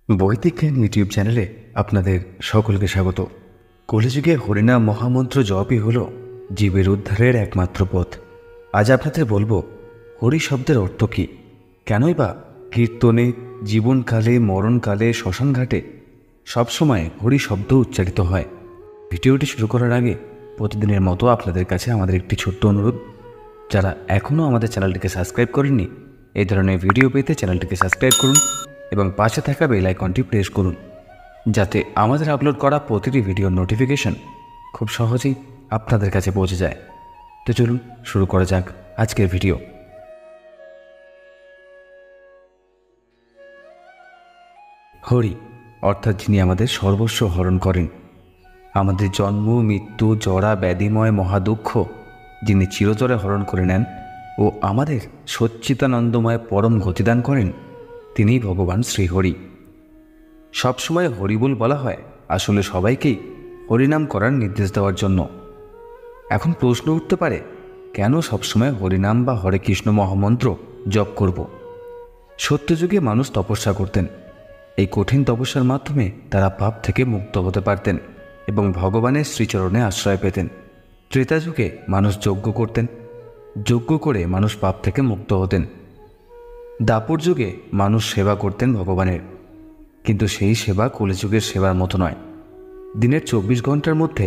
বৈদিক জ্ঞান ইউটিউব চ্যানেলে আপনাদের সকলকে স্বাগত। কলিযুগে হরিনাম মহামন্ত্র জপই হল জীবের উদ্ধারের একমাত্র পথ। আজ আপনাদের বলবো হরি শব্দের অর্থ কী, কেনই বা কীর্তনে, জীবনকালে, মরণকালে, শ্মশানঘাটে সবসময় হরি শব্দ উচ্চারিত হয়। ভিডিওটি শুরু করার আগে প্রতিদিনের মতো আপনাদের কাছে আমাদের একটি ছোট্ট অনুরোধ, যারা এখনও আমাদের চ্যানেলটিকে সাবস্ক্রাইব করেননি, এই ধরনের ভিডিও পেতে চ্যানেলটিকে সাবস্ক্রাইব করুন এবং পাশে থাকা বেল আইকনটি প্রেস করুন, যাতে আমাদের আপলোড করা প্রতিটি ভিডিওর নোটিফিকেশন খুব সহজেই আপনাদের কাছে পৌঁছে যায়। তো চলুন শুরু করা যাক আজকের ভিডিও। হরি অর্থাৎ যিনি আমাদের সর্বস্ব হরণ করেন, আমাদের জন্ম, মৃত্যু, জরা, ব্যাধিময় মহাদুঃখ যিনি চিরতরে হরণ করে নেন ও আমাদের সচ্চিদানন্দময় পরম গতিদান করেন, তিনিই ভগবান শ্রীহরি। সবসময় হরিবোল বলা হয় আসলে সবাইকেই হরিনাম করার নির্দেশ দেওয়ার জন্য। এখন প্রশ্ন উঠতে পারে, কেন সবসময় হরিনাম বা হরে কৃষ্ণ মহামন্ত্র জপ করব? সত্যযুগে মানুষ তপস্যা করতেন। এই কঠিন তপস্যার মাধ্যমে তারা পাপ থেকে মুক্ত হতে পারতেন এবং ভগবানের শ্রীচরণে আশ্রয় পেতেন। ত্রেতা যুগে মানুষ যজ্ঞ করতেন, যজ্ঞ করে মানুষ পাপ থেকে মুক্ত হতেন। দাপর যুগে মানুষ সেবা করতেন ভগবানের, কিন্তু সেই সেবা কলিযুগের সেবার মতো নয়। দিনের 24 ঘন্টার মধ্যে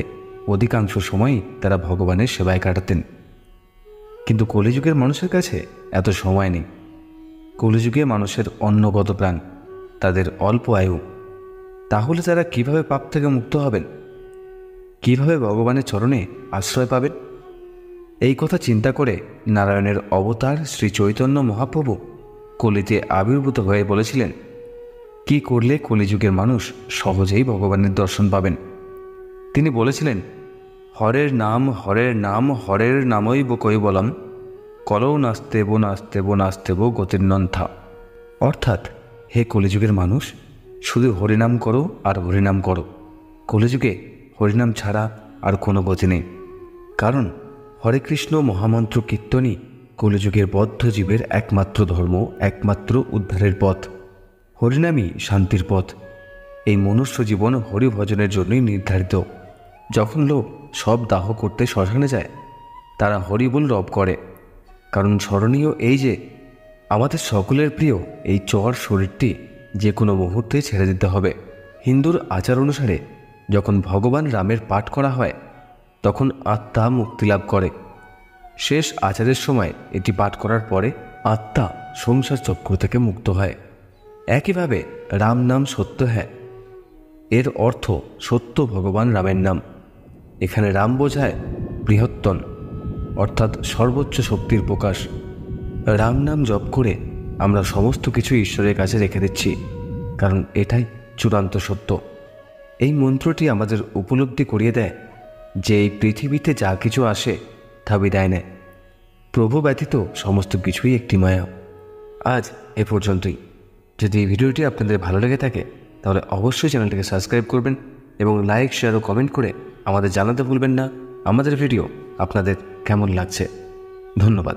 অধিকাংশ সময়ই তারা ভগবানের সেবায় কাটাতেন। কিন্তু কলিযুগের মানুষের কাছে এত সময় নেই। কলিযুগে মানুষের অন্নগত প্রাণ, তাদের অল্প আয়ু। তাহলে তারা কিভাবে পাপ থেকে মুক্ত হবেন? কিভাবে ভগবানের চরণে আশ্রয় পাবেন? এই কথা চিন্তা করে নারায়ণের অবতার শ্রী চৈতন্য মহাপ্রভু কলিতে আবির্ভূত হয়ে বলেছিলেন, কি করলে কলিযুগের মানুষ সহজেই ভগবানের দর্শন পাবেন। তিনি বলেছিলেন, হরের নাম হরের নাম হরের নামই কৈবলম, কলৌ নাস্তেব নাস্তেব নাস্তেব গতির্নন্থা। অর্থাৎ, হে কলিযুগের মানুষ, শুধু হরিনাম করো আর হরিনাম করো। কলিযুগে হরিনাম ছাড়া আর কোনো গতি নেই, কারণ হরে কৃষ্ণ মহামন্ত্র কীর্তনই কলিযুগের বদ্ধ জীবের একমাত্র ধর্ম, একমাত্র উদ্ধারের পথ। হরিনামই শান্তির পথ। এই মনুষ্য জীবন হরিভজনের জন্যই নির্ধারিত। যখন লোক সব দাহ করতে শ্মশানে যায়, তারা হরিবোল রব করে, কারণ স্মরণীয় এই যে আমাদের সকলের প্রিয় এই চর শরীরটি যে কোনো মুহূর্তে ছেড়ে দিতে হবে। হিন্দুর আচার অনুসারে যখন ভগবান রামের পাঠ করা হয়, তখন আত্মা মুক্তিলাভ করে। শেষ আচারের সময় এটি পাঠ করার পরে আত্মা সংসার চক্র থেকে মুক্ত হয়। একইভাবে রাম নাম সত্য হ্যাঁ, এর অর্থ সত্য ভগবান রামের নাম। এখানে রাম বোঝায় বৃহত্তন, অর্থাৎ সর্বোচ্চ শক্তির প্রকাশ। রাম নাম জপ করে আমরা সমস্ত কিছু ঈশ্বরের কাছে রেখে দিচ্ছি, কারণ এটাই চূড়ান্ত সত্য। এই মন্ত্রটি আমাদের উপলব্ধি করিয়ে দেয় যে এই পৃথিবীতে যা কিছু আসে তা বিদায় নেয়। প্রভু ব্যতীত সমস্ত কিছুই একটি মায়া। আজ এ পর্যন্তই। যদি এই ভিডিওটি আপনাদের ভালো লেগে থাকে, তাহলে অবশ্যই চ্যানেলটিকে সাবস্ক্রাইব করবেন এবং লাইক, শেয়ার ও কমেন্ট করে আমাদের জানাতে ভুলবেন না আমাদের ভিডিও আপনাদের কেমন লাগছে। ধন্যবাদ।